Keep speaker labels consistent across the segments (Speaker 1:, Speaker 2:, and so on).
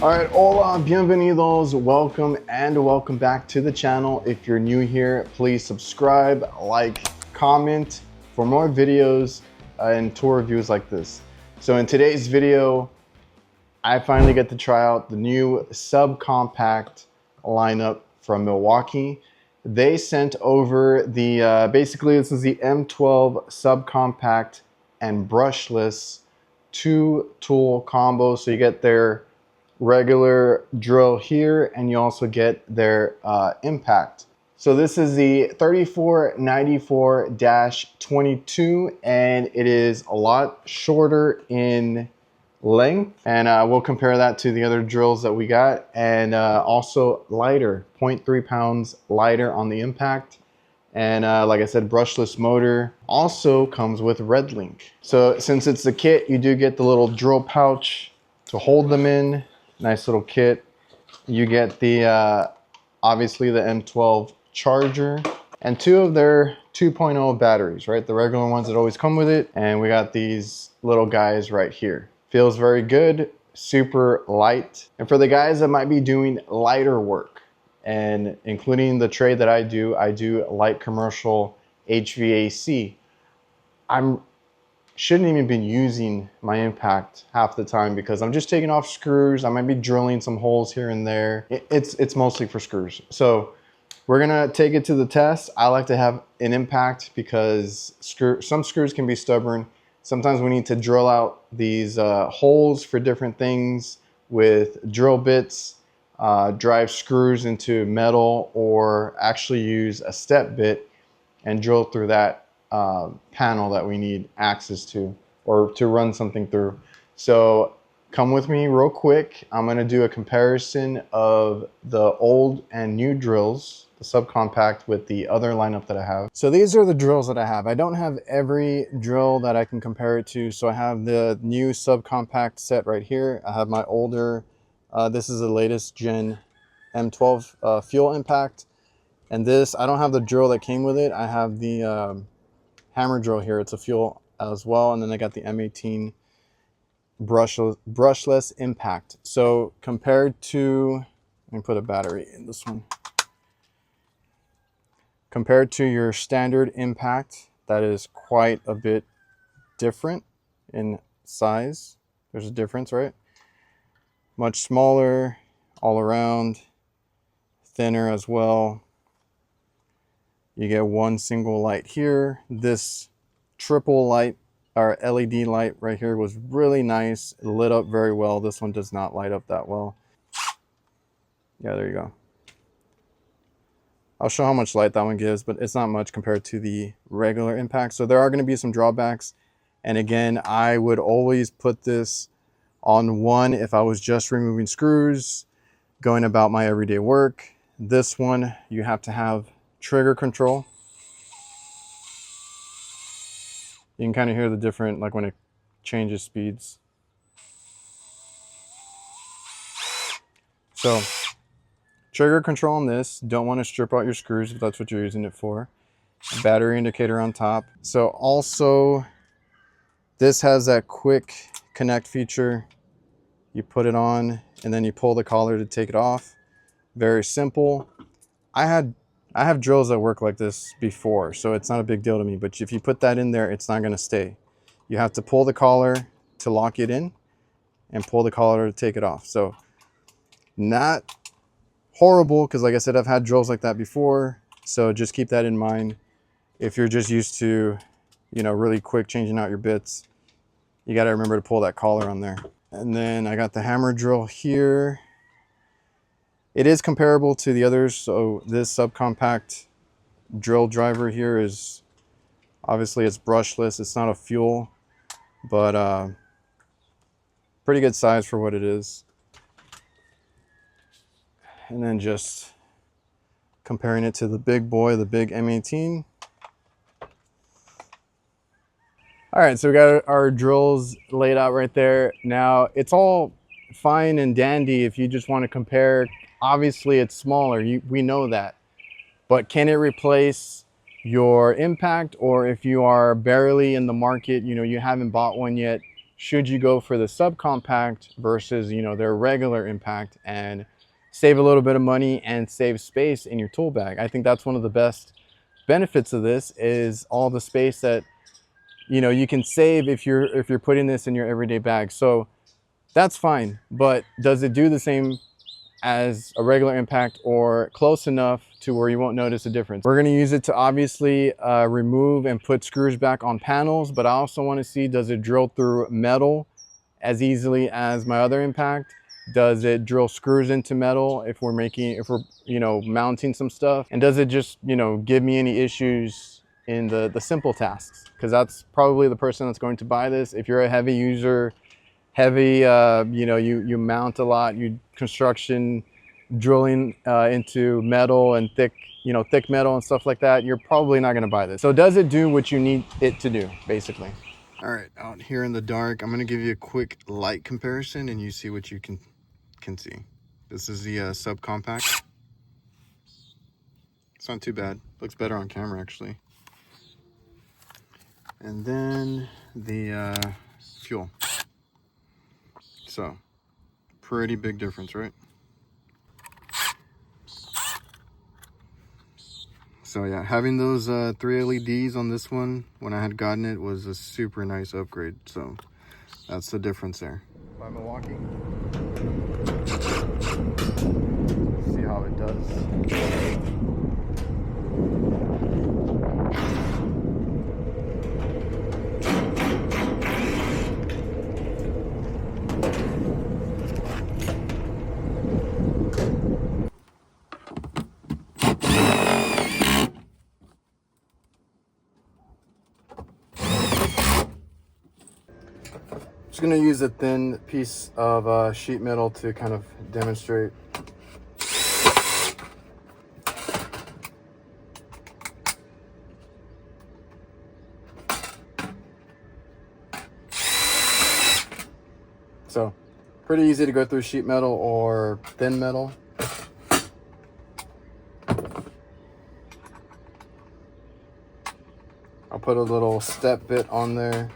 Speaker 1: All right, hola, bienvenidos, welcome back to the channel. If you're new here, please subscribe, like, comment for more videos and tour reviews like this. So in today's video, I finally get to try out the new subcompact lineup from Milwaukee. They sent over the, basically this is the M12 subcompact and brushless 2-tool combo. So you get their regular drill here and you also get their impact. So this is the 3494-22 and it is a lot shorter in length, and we'll compare that to the other drills that we got, and also lighter, 0.3 pounds lighter on the impact. And like I said, brushless motor. Also comes with red link. So since it's the kit, you do get the little drill pouch to hold them in. Nice little kit. You get the obviously the M12 charger and two of their 2.0 batteries, right? The regular ones that always come with it. And we got these little guys right here. Feels very good, super light. And for the guys that might be doing lighter work, and including the trade that I do light commercial HVAC. Shouldn't even been using my impact half the time because I'm just taking off screws. I might be drilling some holes here and there. It's mostly for screws. So we're gonna take it to the test. I like to have an impact because some screws can be stubborn. Sometimes we need to drill out these holes for different things with drill bits, drive screws into metal, or actually use a step bit and drill through that panel that we need access to or to run something through. So come with me real quick. I'm going to do a comparison of the old and new drills, the subcompact with the other lineup that I have. So these are the drills that I have. I don't have every drill that I can compare it to. So I have the new subcompact set right here. I have my older, this is the latest gen M12 fuel impact. And this, I don't have the drill that came with it. I have the hammer drill here. It's a fuel as well. And then I got the M18 brushless impact. So compared to, let me put a battery in this one. Compared to your standard impact, that is quite a bit different in size. There's a difference, right? Much smaller all around, thinner as well. You get one single light here. This triple light or LED light right here was really nice. It lit up very well. This one does not light up that well. Yeah, there you go. I'll show how much light that one gives, but it's not much compared to the regular impact. So there are going to be some drawbacks. And again, I would always put this on one if I was just removing screws, going about my everyday work. This one, you have to have trigger control. You can kind of hear the different, like when it changes speeds. So trigger control on this. Don't want to strip out your screws if that's what you're using it for. A battery indicator on top. So also this has that quick connect feature. You put it on and then you pull the collar to take it off. Very simple. I have drills that work like this before, so it's not a big deal to me, but if you put that in there, it's not gonna stay. You have to pull the collar to lock it in and pull the collar to take it off. So not horrible, because like I said, I've had drills like that before. So just keep that in mind. If you're just used to, you know, really quick changing out your bits, you gotta remember to pull that collar on there. And then I got the hammer drill here. It is comparable to the others. So this subcompact drill driver here is, obviously it's brushless. It's not a fuel, but pretty good size for what it is. And then just comparing it to the big boy, the big M18. All right, so we got our drills laid out right there. Now it's all fine and dandy if you just want to compare. Obviously it's smaller, we know that, but can it replace your impact? Or if you are barely in the market, you know, you haven't bought one yet, should you go for the subcompact versus, you know, their regular impact and save a little bit of money and save space in your tool bag. I think that's one of the best benefits of this, is all the space that, you know, you can save if you're putting this in your everyday bag. So that's fine, but does it do the same as a regular impact or close enough to where you won't notice a difference? We're going to use it to obviously remove and put screws back on panels, but I also want to see, does it drill through metal as easily as my other impact? Does it drill screws into metal if we're you know, mounting some stuff? And does it just, you know, give me any issues in the simple tasks? Because that's probably the person that's going to buy this. If you're a heavy user, heavy, you know, you mount a lot, you construction, drilling into metal and thick, you know, thick metal and stuff like that, you're probably not going to buy this. So does it do what you need it to do, basically? All right, out here in the dark, I'm going to give you a quick light comparison and you see what you can see. This is the subcompact. It's not too bad. Looks better on camera, actually. And then the fuel. So, pretty big difference, right? So yeah, having those 3 LEDs on this one when I had gotten it was a super nice upgrade. So that's the difference there. By Milwaukee. See how it does. Just gonna use a thin piece of sheet metal to kind of demonstrate. So pretty easy to go through sheet metal or thin metal. I'll put a little step bit on there.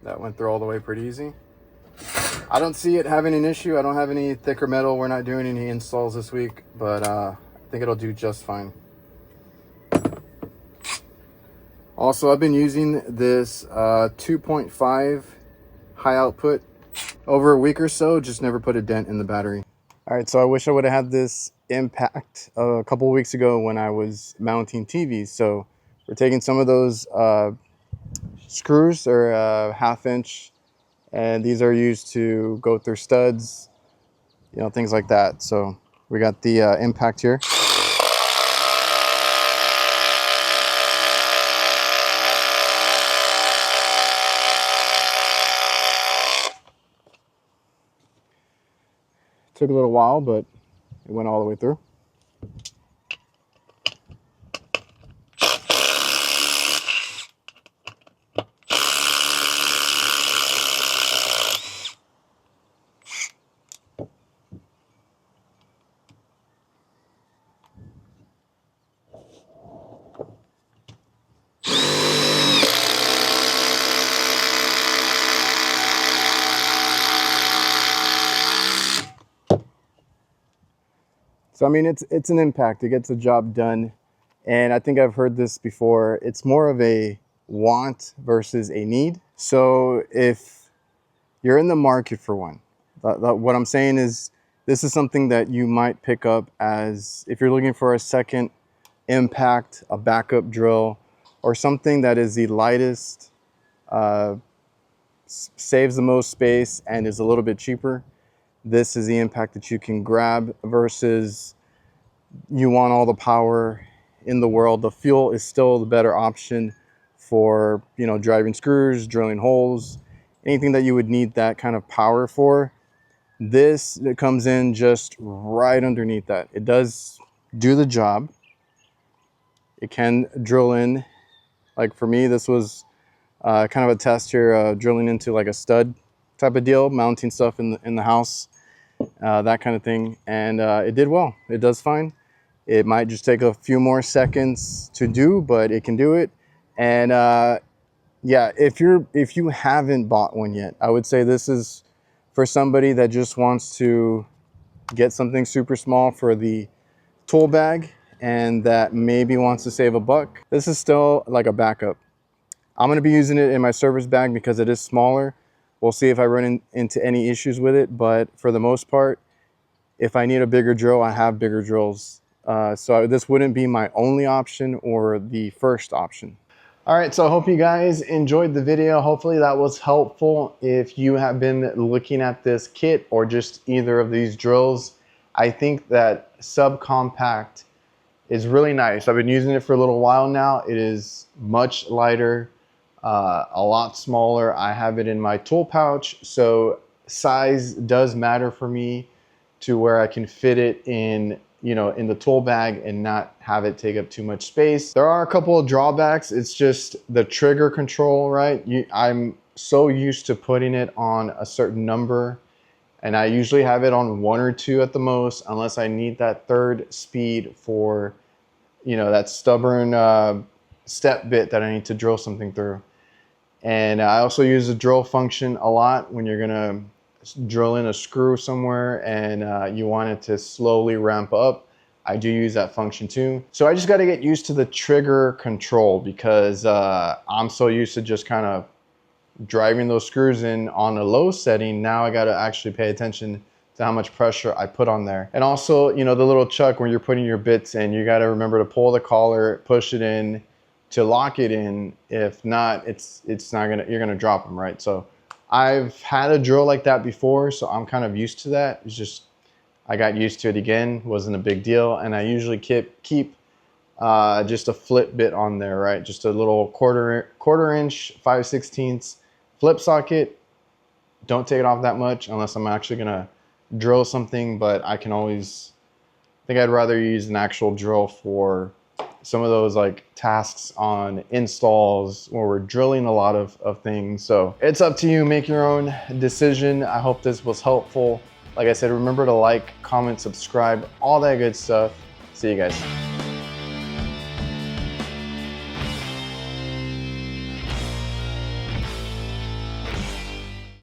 Speaker 1: That went through all the way pretty easy. I don't see it having an issue. I don't have any thicker metal. We're not doing any installs this week, but I think it'll do just fine. Also, I've been using this 2.5 high output over a week or so, just never put a dent in the battery. All right, so I wish I would have had this impact a couple of weeks ago when I was mounting TVs. So we're taking some of those screws, or 1/2 inch, and these are used to go through studs, you know, things like that. So we got the impact here. Took a little while, but it went all the way through. So I mean, it's an impact. It gets the job done. And I think I've heard this before. It's more of a want versus a need. So if you're in the market for one, what I'm saying is, this is something that you might pick up as, if you're looking for a second impact, a backup drill, or something that is the lightest, saves the most space, and is a little bit cheaper. This is the impact that you can grab, versus you want all the power in the world. The fuel is still the better option for, you know, driving screws, drilling holes, anything that you would need that kind of power for. This, it comes in just right underneath that. It does do the job. It can drill in. Like for me, this was kind of a test here, drilling into like a stud type of deal, mounting stuff in the house. That kind of thing, and it did well. It does fine. It might just take a few more seconds to do, but it can do it. And yeah, if you haven't bought one yet, I would say this is for somebody that just wants to get something super small for the tool bag and that maybe wants to save a buck. This is still like a backup. I'm going to be using it in my service bag because it is smaller. We'll see if I run into any issues with it, but for the most part, if I need a bigger drill, I have bigger drills. So this wouldn't be my only option or the first option. All right, so I hope you guys enjoyed the video. Hopefully that was helpful. If you have been looking at this kit or just either of these drills, I think that subcompact is really nice. I've been using it for a little while now. It is much lighter, a lot smaller. I have it in my tool pouch, so size does matter for me to where I can fit it in, you know, in the tool bag and not have it take up too much space. There are a couple of drawbacks. It's just the trigger control, right? I'm so used to putting it on a certain number, and I usually have it on 1 or 2 at the most, unless I need that third speed for, you know, that stubborn step bit that I need to drill something through. And I also use the drill function a lot when you're gonna drill in a screw somewhere and you want it to slowly ramp up. I do use that function too. So I just got to get used to the trigger control because I'm so used to just kind of driving those screws in on a low setting. Now I got to actually pay attention to how much pressure I put on there. And also, you know, the little chuck where you're putting your bits in, you got to remember to pull the collar, push it in to lock it in. If not, you're gonna drop them, right? So I've had a drill like that before, so I'm kind of used to that. It's just, I got used to it again, wasn't a big deal. And I usually keep just a flip bit on there, right? Just a little quarter inch, 5/16 flip socket. Don't take it off that much unless I'm actually gonna drill something, but I think I'd rather use an actual drill for some of those like tasks on installs where we're drilling a lot of things. So it's up to you, make your own decision. I hope this was helpful. Like I said, remember to like, comment, subscribe, all that good stuff. See you guys.